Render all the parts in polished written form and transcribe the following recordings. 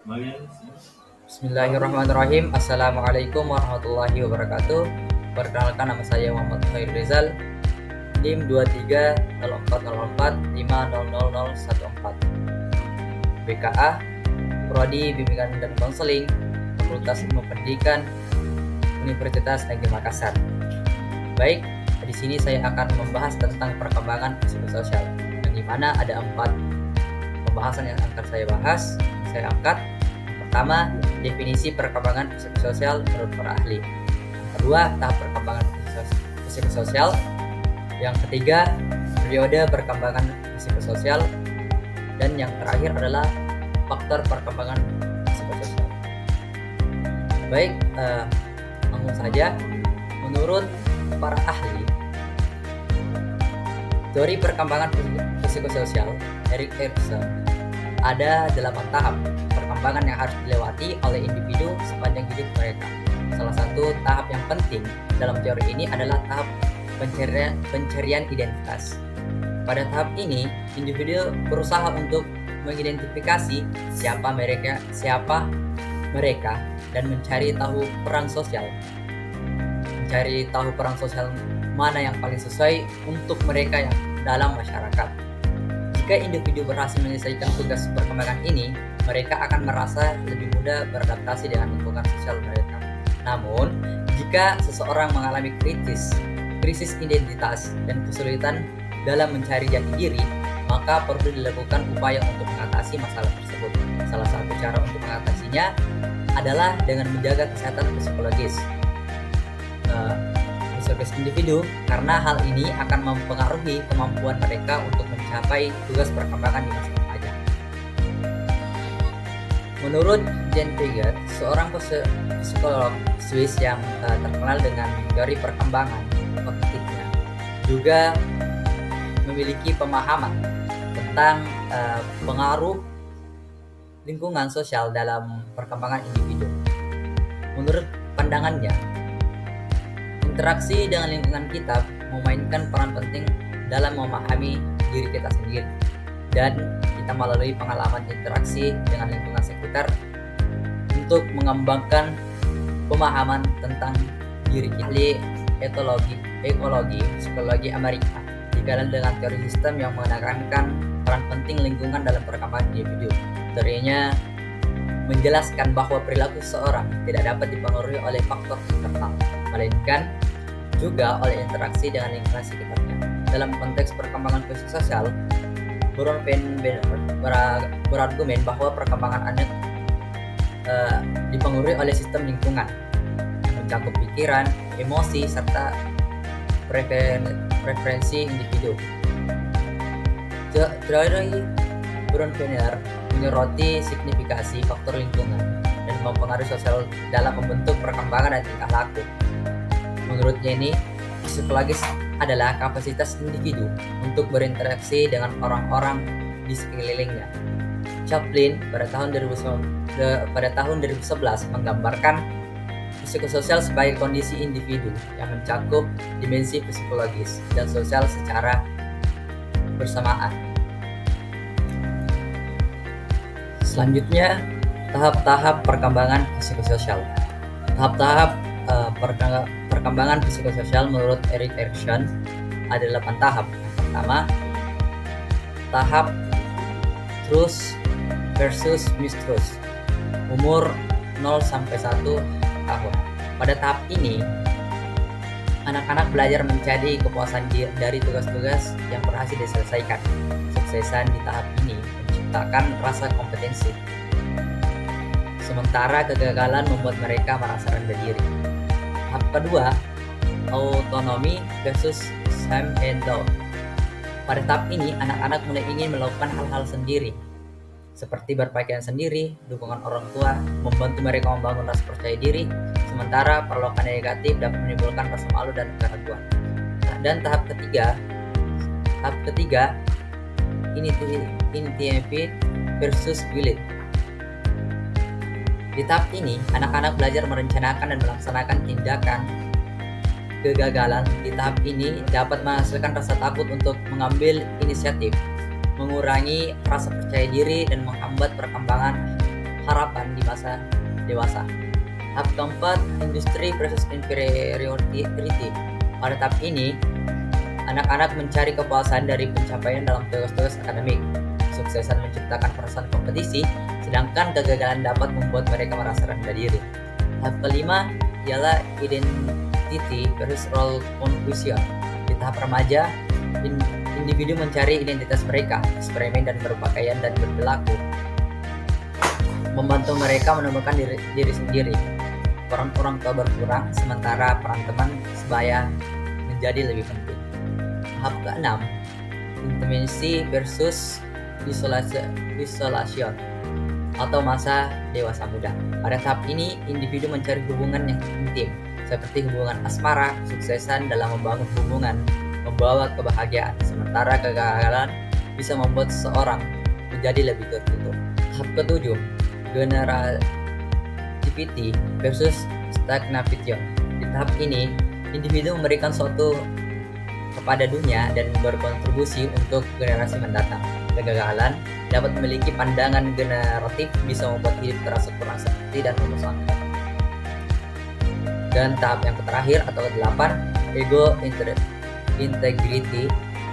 Bismillahirrahmanirrahim. Assalamualaikum warahmatullahi wabarakatuh. Perkenalkan, nama saya Muhammad Khair Rizal, NIM 230404500014, BKA, Prodi Bimbingan dan Konseling, Fakultas Ilmu Pendidikan, Universitas Negeri Makassar. Baik, di sini saya akan membahas tentang perkembangan psikososial, yang dimana ada 4 pembahasan yang akan saya bahas, saya angkat. Pertama, definisi perkembangan psikososial menurut para ahli. Yang kedua, tahap perkembangan psikososial. Yang ketiga, periode perkembangan psikososial. Dan yang terakhir adalah faktor perkembangan psikososial. Baik, langsung saja. Menurut para ahli, teori perkembangan psikososial Erik Erikson, ada 8 tahap perkembangan yang harus dilewati oleh individu sepanjang hidup mereka. Salah satu tahap yang penting dalam teori ini adalah tahap pencarian identitas. Pada tahap ini, individu berusaha untuk mengidentifikasi siapa mereka dan mencari tahu peran sosial. Mencari tahu peran sosial mana yang paling sesuai untuk mereka yang dalam masyarakat. Jika individu berhasil menyelesaikan tugas perkembangan ini, mereka akan merasa lebih mudah beradaptasi dengan lingkungan sosial mereka. Namun, jika seseorang mengalami krisis identitas dan kesulitan dalam mencari jati diri, maka perlu dilakukan upaya untuk mengatasi masalah tersebut. Salah satu cara untuk mengatasinya adalah dengan menjaga kesehatan psikologis individu, karena hal ini akan mempengaruhi kemampuan mereka untuk mencapai tugas perkembangan di masa remaja. Menurut Jan Piaget, seorang psikolog Swiss yang terkenal dengan teori perkembangan kognitifnya, juga memiliki pemahaman tentang pengaruh lingkungan sosial dalam perkembangan individu. Menurut pandangannya, interaksi dengan lingkungan kita memainkan peran penting dalam memahami diri kita sendiri, dan kita melalui pengalaman interaksi dengan lingkungan sekitar untuk mengembangkan pemahaman tentang diri kita. Ahli ekologi psikologi Amerika dikenal dengan teori sistem yang menekankan peran penting lingkungan dalam perkembangan individu. Teorinya menjelaskan bahwa perilaku seseorang tidak dapat dipengaruhi oleh faktor internal, melainkan juga oleh interaksi dengan lingkungan sekitarnya. Dalam konteks perkembangan psikososial, Baron Penn berargumen bahwa perkembangan anak dipengaruhi oleh sistem lingkungan yang mencakup pikiran, emosi, serta preferensi individu. Teori Baron Penn menyoroti signifikasi faktor lingkungan dan mempengaruhi sosial dalam membentuk perkembangan dan tingkah laku. Menurutnya ini, psikologis adalah kapasitas individu untuk berinteraksi dengan orang-orang di sekelilingnya. Chaplin pada tahun 2011 menggambarkan psikososial sebagai kondisi individu yang mencakup dimensi psikologis dan sosial secara bersamaan. Selanjutnya, tahap-tahap perkembangan psikososial. Tahap-tahap perkembangan psikososial menurut Erik Erikson ada 8 tahap. Yang pertama, tahap trust versus mistrust, umur 0-1 tahun. Pada tahap ini, anak-anak belajar mencari kepuasan dari tugas-tugas yang berhasil diselesaikan. Kesuksesan di tahap ini menciptakan rasa kompetensi, sementara kegagalan membuat mereka merasa rendah diri. Tahap kedua, autonomi versus shame and doubt. Pada tahap ini, anak-anak mulai ingin melakukan hal-hal sendiri, seperti berpakaian sendiri, dukungan orang tua, membantu mereka membangun rasa percaya diri, sementara perlakuan negatif dapat menimbulkan rasa malu dan keraguan. Dan tahap ketiga, initiative versus will. Di tahap ini, anak-anak belajar merencanakan dan melaksanakan tindakan. Kegagalan di tahap ini dapat menghasilkan rasa takut untuk mengambil inisiatif, mengurangi rasa percaya diri, dan menghambat perkembangan harapan di masa dewasa. Tahap keempat, industri versus inferiority. Pada tahap ini, anak-anak mencari kepuasan dari pencapaian dalam tugas-tugas akademik. Kesuksesan menciptakan perasaan kompetisi, sedangkan kegagalan dapat membuat mereka merasa rendah diri. Tahap kelima ialah identity versus role confusion. Di tahap remaja, individu mencari identitas mereka, eksperimen dan berpakaian dan berperilaku, membantu mereka menemukan diri sendiri. Peran orang tua berkurang, sementara peran teman sebaya menjadi lebih penting. Tahap ke-6, intimacy versus isolation atau masa dewasa muda. Pada tahap ini, individu mencari hubungan yang intim, seperti hubungan asmara. Kesuksesan dalam membangun hubungan membawa kebahagiaan, sementara kegagalan bisa membuat seseorang menjadi lebih tertutup. Tahap ke-7, generativity versus stagnation. Di tahap ini, individu memberikan suatu kepada dunia dan berkontribusi untuk generasi mendatang. Kegagalan dapat memiliki pandangan generatif, bisa membuat hidup terasa kurang seperti dan membosankan. Dan tahap yang terakhir atau ke-8, ego integrity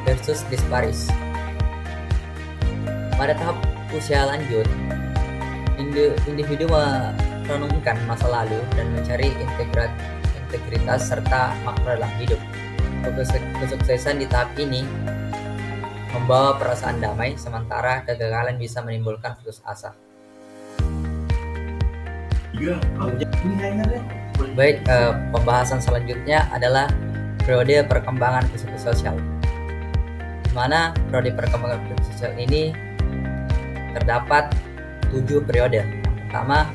versus disparis. Pada tahap usia lanjut, individu merenungkan masa lalu dan mencari integritas serta makna dalam hidup. Kesuksesan di tahap ini membawa perasaan damai, sementara kegagalan bisa menimbulkan putus asa. Baik, pembahasan selanjutnya adalah periode perkembangan psikososial, di mana periode perkembangan psikososial ini terdapat 7 periode. Yang pertama,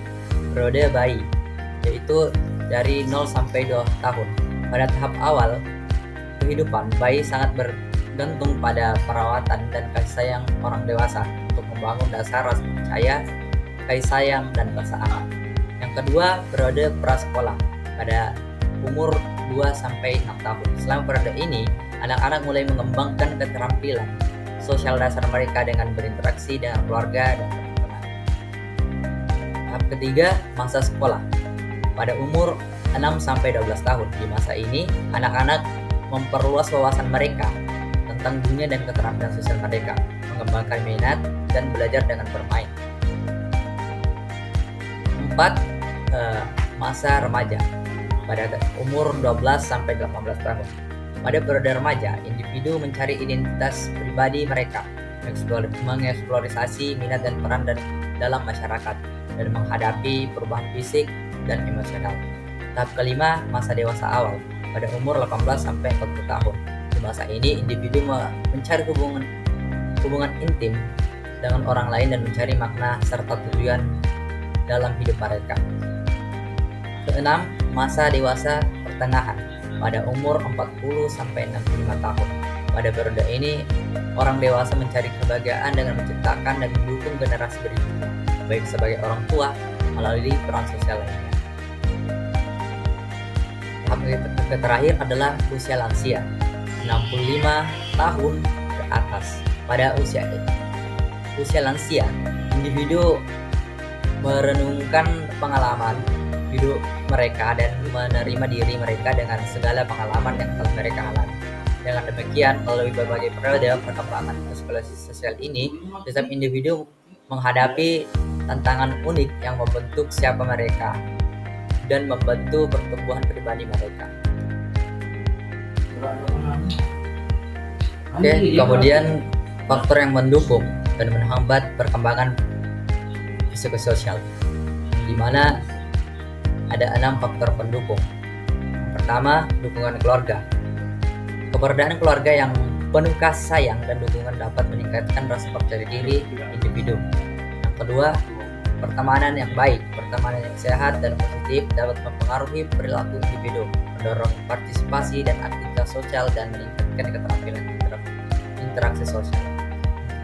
periode bayi, yaitu dari 0 sampai 2 tahun. Pada tahap awal kehidupan, bayi sangat bergantung pada perawatan dan kasih sayang orang dewasa untuk membangun dasar rasa percaya, kasih sayang, dan rasa aman. Yang kedua, periode prasekolah pada umur 2 sampai 6 tahun. Selama periode ini, anak-anak mulai mengembangkan keterampilan sosial dasar mereka dengan berinteraksi dengan keluarga dan teman-teman. Tahap ketiga, masa sekolah pada umur 6 sampai 12 tahun. Di masa ini, anak-anak memperluas wawasan mereka tentang dunia dan keterampilan sosial mereka, mengembangkan minat dan belajar dengan bermain. 4. Masa remaja pada umur 12 sampai 18 tahun. Pada periode remaja, individu mencari identitas pribadi mereka, mengeksplorasi minat dan peran dalam masyarakat, dan menghadapi perubahan fisik dan emosional. Tahap kelima, masa dewasa awal pada umur 18 sampai 40 tahun. Di masa ini, individu mencari hubungan intim dengan orang lain dan mencari makna serta tujuan dalam hidup mereka. Keenam, masa dewasa pertengahan pada umur 40 sampai 65 tahun. Pada periode ini, orang dewasa mencari kebahagiaan dengan menciptakan dan mendukung generasi berikutnya, baik sebagai orang tua melalui peran sosial lainnya. Tahap terakhir adalah usia lansia, 65 tahun ke atas. Pada usia lansia, individu merenungkan pengalaman hidup mereka dan menerima diri mereka dengan segala pengalaman yang telah mereka alami. Dengan demikian, melalui berbagai periode perkembangan psikologi sosial ini, setiap individu menghadapi tantangan unik yang membentuk siapa mereka dan membantu pertumbuhan pribadi mereka. Kemudian faktor yang mendukung dan menghambat perkembangan psikososial, di mana ada 6 faktor pendukung. Yang pertama, dukungan keluarga. Keberadaan keluarga yang penuh kasih sayang dan dukungan dapat meningkatkan rasa percaya diri individu. Yang kedua, pertemanan yang baik. Pertemanan yang sehat dan positif dapat mempengaruhi perilaku individu, mendorong partisipasi dan aktivitas sosial dan meningkatkan keterampilan interaksi sosial.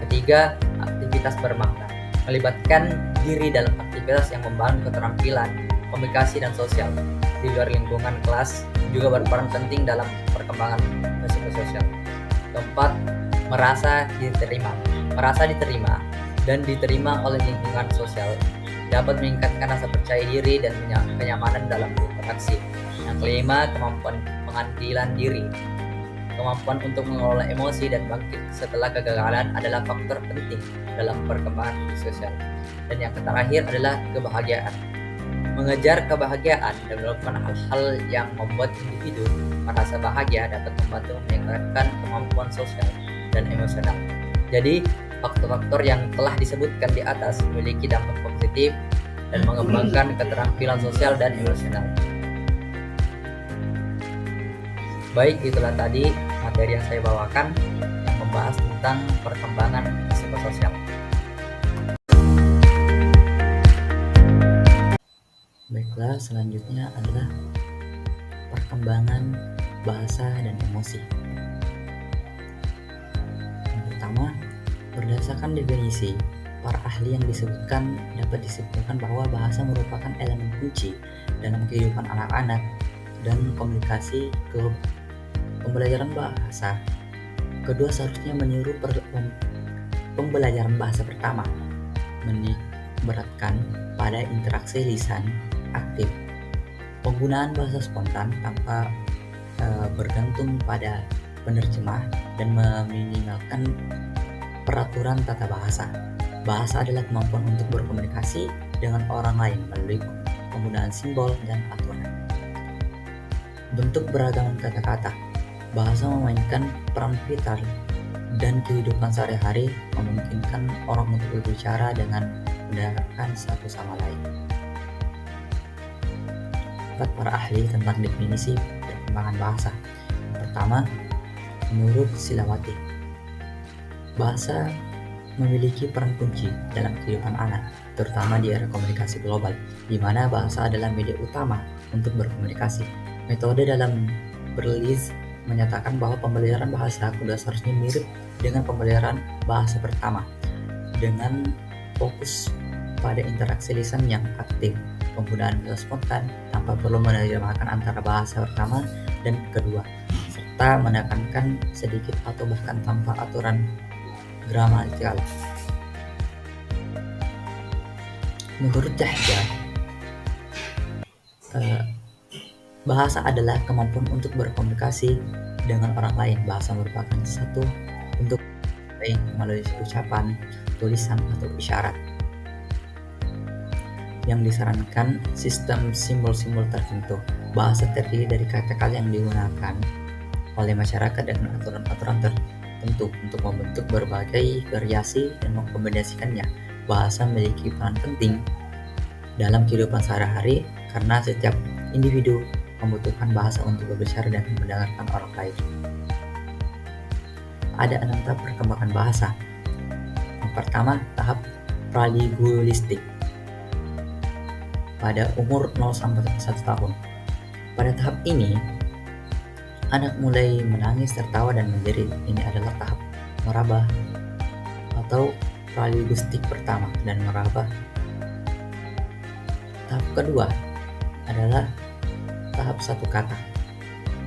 Ketiga, aktivitas bermakna. Melibatkan diri dalam aktivitas yang membangun keterampilan komunikasi dan sosial di luar lingkungan kelas juga berperan penting dalam perkembangan psikososial. Keempat, merasa diterima dan diterima oleh lingkungan sosial dapat meningkatkan rasa percaya diri dan kenyamanan dalam berinteraksi. Yang kelima, kemampuan pengadilan diri. Kemampuan untuk mengelola emosi dan bangkit setelah kegagalan adalah faktor penting dalam perkembangan sosial. Dan yang terakhir adalah kebahagiaan. Mengejar kebahagiaan dan melakukan hal-hal yang membuat individu merasa bahagia dapat membantu meningkatkan kemampuan sosial dan emosional. Jadi, faktor-faktor yang telah disebutkan di atas memiliki dampak positif dan mengembangkan keterampilan sosial dan emosional. Baik, itulah tadi materi yang saya bawakan yang membahas tentang perkembangan psikososial. Baiklah, selanjutnya adalah perkembangan bahasa dan emosi. Yang pertama, berdasarkan definisi, para ahli yang disebutkan dapat disimpulkan bahwa bahasa merupakan elemen kunci dalam kehidupan anak-anak dan komunikasi global. Pembelajaran bahasa kedua seharusnya menyuruh pembelajaran bahasa pertama menitikberatkan pada interaksi lisan aktif, penggunaan bahasa spontan tanpa bergantung pada penerjemah, dan meminimalkan peraturan tata bahasa. Bahasa adalah kemampuan untuk berkomunikasi dengan orang lain melalui penggunaan simbol dan aturan. Bentuk beragam kata-kata. Bahasa memainkan peran vital dan kehidupan sehari-hari, memungkinkan orang untuk berbicara dengan menggunakan satu sama lain. Para ahli tentang definisi perkembangan bahasa. Yang pertama, menurut Silawati, bahasa memiliki peran kunci dalam kehidupan anak, terutama di era komunikasi global, di mana bahasa adalah media utama untuk berkomunikasi. Metode dalam Berlitz menyatakan bahwa pembelajaran bahasa kedua seharusnya mirip dengan pembelajaran bahasa pertama, dengan fokus pada interaksi lisan yang aktif, penggunaan bahasa spontan tanpa perlu menerjemahkan antara bahasa pertama dan kedua, serta menekankan sedikit atau bahkan tanpa aturan gramatikal. Menurut Cahya, bahasa adalah kemampuan untuk berkomunikasi dengan orang lain. Bahasa merupakan satu untuk baik melalui ucapan, tulisan, atau isyarat. Yang disarankan sistem simbol-simbol tertentu. Bahasa terdiri dari kata-kata yang digunakan oleh masyarakat dengan aturan-aturan tertentu untuk membentuk berbagai variasi dan mengkombinasikannya. Bahasa memiliki peran penting dalam kehidupan sehari-hari karena setiap individu membutuhkan bahasa untuk berbicara dan mendengarkan orang lain. Ada 6 tahap perkembangan bahasa. Yang pertama, tahap pralinguistik pada umur 0-1 tahun. Pada tahap ini, anak mulai menangis, tertawa, dan menjerit. Ini adalah tahap meraba atau pralinguistik pertama dan meraba. Tahap kedua adalah tahap satu kata,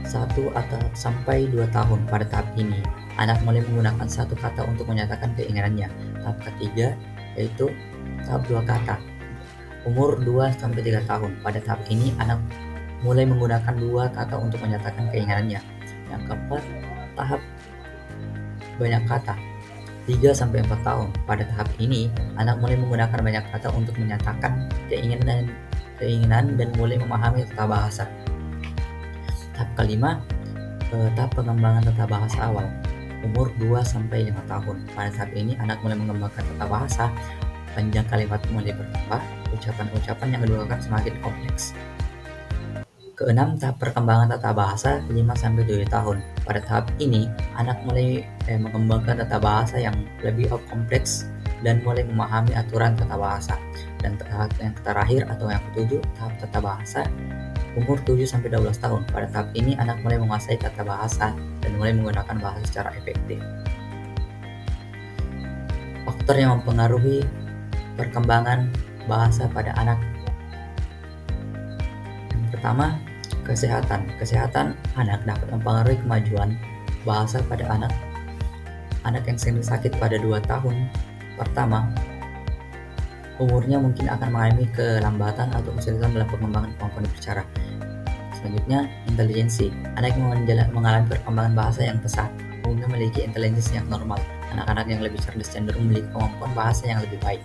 1 atau sampai 2 tahun. Pada tahap ini, anak mulai menggunakan satu kata untuk menyatakan keinginannya. Tahap ketiga yaitu tahap 2 kata, umur 2-3 tahun. Pada tahap ini, anak mulai menggunakan 2 kata untuk menyatakan keinginannya. Yang keempat, tahap banyak kata, 3-4 tahun. Pada tahap ini, anak mulai menggunakan banyak kata untuk menyatakan keinginan dan mulai memahami tata bahasa. Tahap kelima, tahap pengembangan tata bahasa awal, umur 2-5 tahun. Pada tahap ini, anak mulai mengembangkan tata bahasa, panjang kalimat mulai bertambah, ucapan-ucapan yang digunakan semakin kompleks. Keenam, tahap perkembangan tata bahasa 5-7 tahun. Pada tahap ini, anak mulai mengembangkan tata bahasa yang lebih kompleks dan mulai memahami aturan tata bahasa. Dan tahap yang terakhir atau yang ketujuh, tahap tata bahasa, umur 7-12 tahun. Pada tahap ini, anak mulai menguasai tata bahasa dan mulai menggunakan bahasa secara efektif. Faktor yang mempengaruhi perkembangan bahasa pada anak. Yang pertama, kesehatan. Kesehatan anak dapat mempengaruhi kemajuan bahasa pada anak. Anak yang sering sakit pada 2 tahun pertama umurnya mungkin akan mengalami kelambatan atau kesulitan dalam pengembangan kemampuan berbicara. Selanjutnya, intelijensi. Anak yang mengalami perkembangan bahasa yang pesat umumnya memiliki intelijensi yang normal. Anak-anak yang lebih cerdas cenderung memiliki kemampuan bahasa yang lebih baik.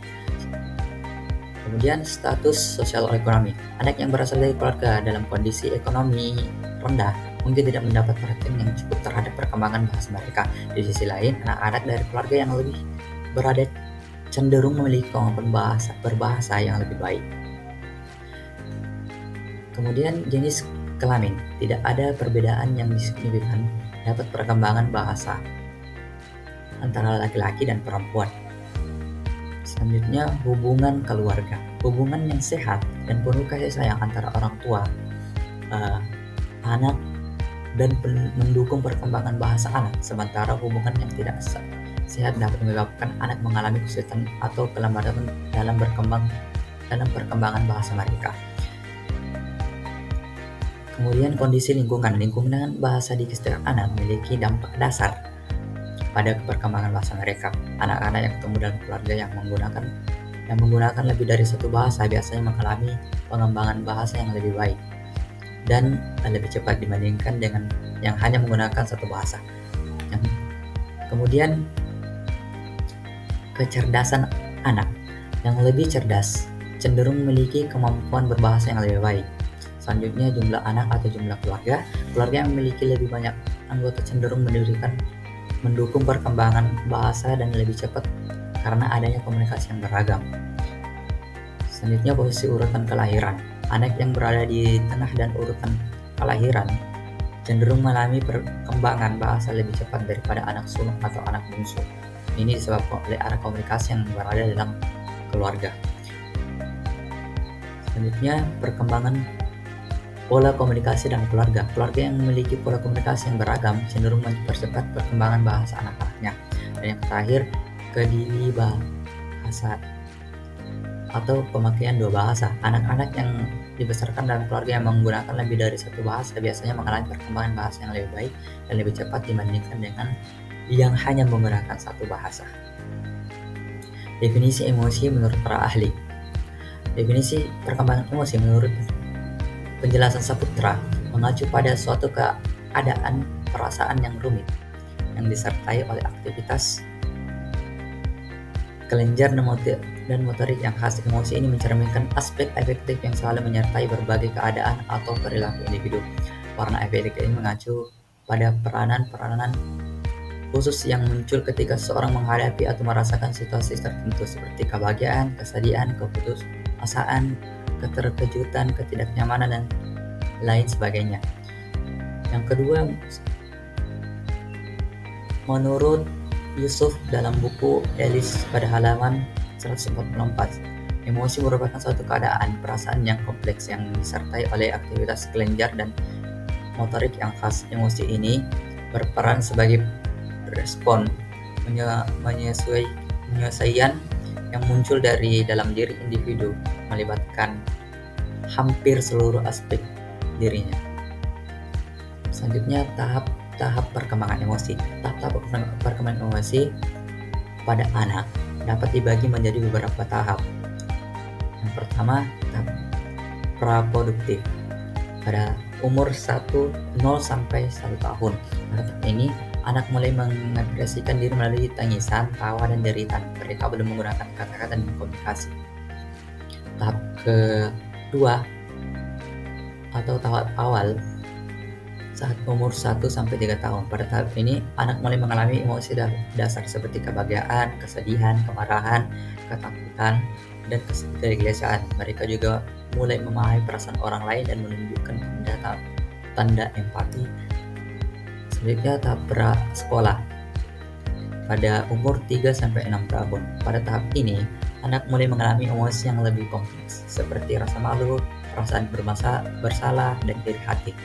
Kemudian, status sosial ekonomi. Anak yang berasal dari keluarga dalam kondisi ekonomi rendah mungkin tidak mendapat perhatian yang cukup terhadap perkembangan bahasa mereka. Di sisi lain, anak-anak dari keluarga yang lebih berada cenderung memiliki kemampuan berbahasa yang lebih baik. Kemudian jenis kelamin, tidak ada perbedaan yang signifikan dapat perkembangan bahasa antara laki-laki dan perempuan. Selanjutnya, hubungan keluarga. Hubungan yang sehat dan penuh kasih sayang antara orang tua, anak, dan mendukung perkembangan bahasa anak. Sementara hubungan yang tidak sehat dapat menyebabkan anak mengalami kesulitan atau kelambatan dalam perkembangan bahasa mereka. Kemudian kondisi lingkungan. Lingkungan bahasa di sekitar anak memiliki dampak dasar pada perkembangan bahasa mereka. Anak-anak yang tumbuh dalam keluarga yang menggunakan lebih dari satu bahasa biasanya mengalami pengembangan bahasa yang lebih baik dan lebih cepat dibandingkan dengan yang hanya menggunakan satu bahasa. Kemudian kecerdasan anak. Yang lebih cerdas cenderung memiliki kemampuan berbahasa yang lebih baik. Selanjutnya, jumlah anak atau jumlah keluarga. Keluarga yang memiliki lebih banyak anggota cenderung mendukung perkembangan bahasa dan lebih cepat karena adanya komunikasi yang beragam. Selanjutnya, posisi urutan kelahiran. Anak yang berada di tengah dan urutan kelahiran cenderung mengalami perkembangan bahasa lebih cepat daripada anak sulung atau anak bungsu. Ini disebabkan oleh arah komunikasi yang berada dalam keluarga. Selanjutnya, perkembangan pola komunikasi dalam keluarga. Keluarga yang memiliki pola komunikasi yang beragam cenderung mempercepat perkembangan bahasa anak-anaknya. Dan yang terakhir, kediri bahasa atau pemakaian dua bahasa. Anak-anak yang dibesarkan dalam keluarga yang menggunakan lebih dari satu bahasa biasanya mengalami perkembangan bahasa yang lebih baik dan lebih cepat dibandingkan dengan yang hanya menggunakan satu bahasa. Definisi emosi menurut para ahli. Definisi perkembangan emosi menurut penjelasan Saputra mengacu pada suatu keadaan perasaan yang rumit yang disertai oleh aktivitas kelenjar dan motorik yang khas. Emosi ini mencerminkan aspek afektif yang selalu menyertai berbagai keadaan atau perilaku individu. Warna afektif ini mengacu pada peranan khusus yang muncul ketika seseorang menghadapi atau merasakan situasi tertentu seperti kebahagiaan, kesedihan, keputusasaan, keterkejutan, ketidaknyamanan, dan lain sebagainya. Yang kedua, menurut Yusuf dalam buku Alice pada halaman 144, emosi merupakan suatu keadaan perasaan yang kompleks yang disertai oleh aktivitas kelenjar dan motorik yang khas. Emosi ini berperan sebagai respon penyelesaian yang muncul dari dalam diri individu, melibatkan hampir seluruh aspek dirinya. Selanjutnya, tahap perkembangan emosi. Tahap perkembangan emosi pada anak dapat dibagi menjadi beberapa tahap. Yang pertama, tahap praproduktif. Pada umur 0 sampai 1 tahun. Pada tahap ini, anak mulai mengekspresikan diri melalui tangisan, tawa, dan jeritan. Mereka belum menggunakan kata-kata dan komunikasi. Tahap kedua atau tahap awal saat umur 1 sampai 3 tahun. Pada tahap ini, anak mulai mengalami emosi dasar seperti kebahagiaan, kesedihan, kemarahan, ketakutan, dan kegelisahan. Mereka juga mulai memahami perasaan orang lain dan menunjukkan tanda empati. Selanjutnya, tahap prasekolah pada umur 3 sampai 6 tahun. Pada tahap ini, anak mulai mengalami emosi yang lebih kompleks seperti rasa malu, perasaan bersalah, dan iri hati.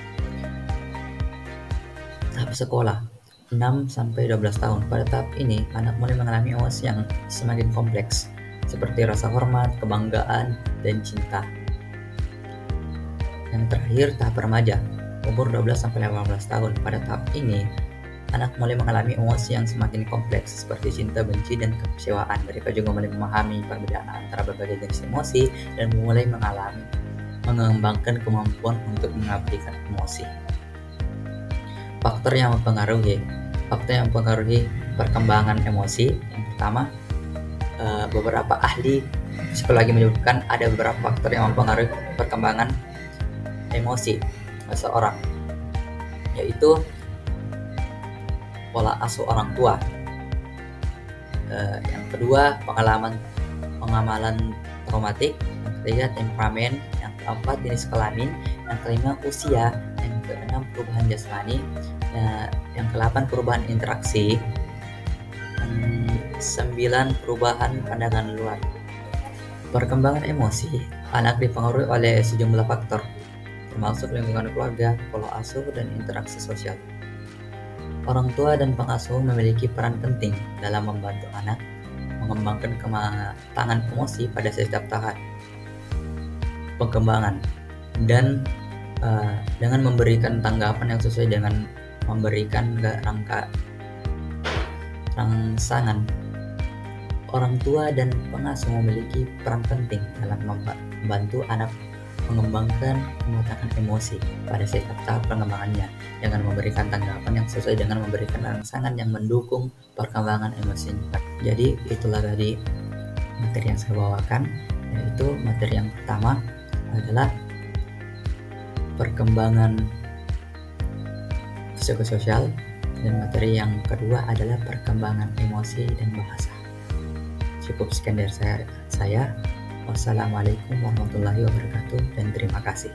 Tahap sekolah 6 sampai 12 tahun. Pada tahap ini, anak mulai mengalami emosi yang semakin kompleks seperti rasa hormat, kebanggaan, dan cinta. Yang terakhir, tahap remaja umur 12 sampai 18 tahun. Pada tahap ini, Anak mulai mengalami emosi yang semakin kompleks seperti cinta, benci, dan kekecewaan. Mereka juga mulai memahami perbedaan antara berbagai jenis emosi dan mulai mengembangkan kemampuan untuk mengabaikan emosi. Faktor yang mempengaruhi perkembangan emosi. Yang pertama, beberapa ahli psikologi menyebutkan ada beberapa faktor yang mempengaruhi perkembangan emosi seseorang, yaitu pola asuh orang tua. Yang kedua, pengamalan traumatik. Yang ketiga, temperamen. Yang keempat, jenis kelamin. Yang kelima, usia. Yang keenam, perubahan jasmani. Yang ke-8, perubahan interaksi. Yang 9, perubahan pandangan luar. Perkembangan emosi anak dipengaruhi oleh sejumlah faktor, termasuk lingkungan keluarga, pola asuh, dan interaksi sosial. Orang tua dan pengasuh memiliki peran penting dalam membantu anak mengembangkan kematangan emosi pada setiap tahap perkembangan, dan dengan memberikan tanggapan yang sesuai dengan memberikan rangsangan. Orang tua dan pengasuh memiliki peran penting dalam membantu anak mengembangkan kematangan emosi pada setiap tahap perkembangannya dengan memberikan tanggapan yang sesuai dengan memberikan rangsangan yang mendukung perkembangan emosinya. Jadi itulah tadi materi yang saya bawakan, yaitu materi yang pertama adalah perkembangan psikososial, dan materi yang kedua adalah perkembangan emosi dan bahasa. Cukup sekian dari saya. Wassalamualaikum warahmatullahi wabarakatuh, dan terima kasih.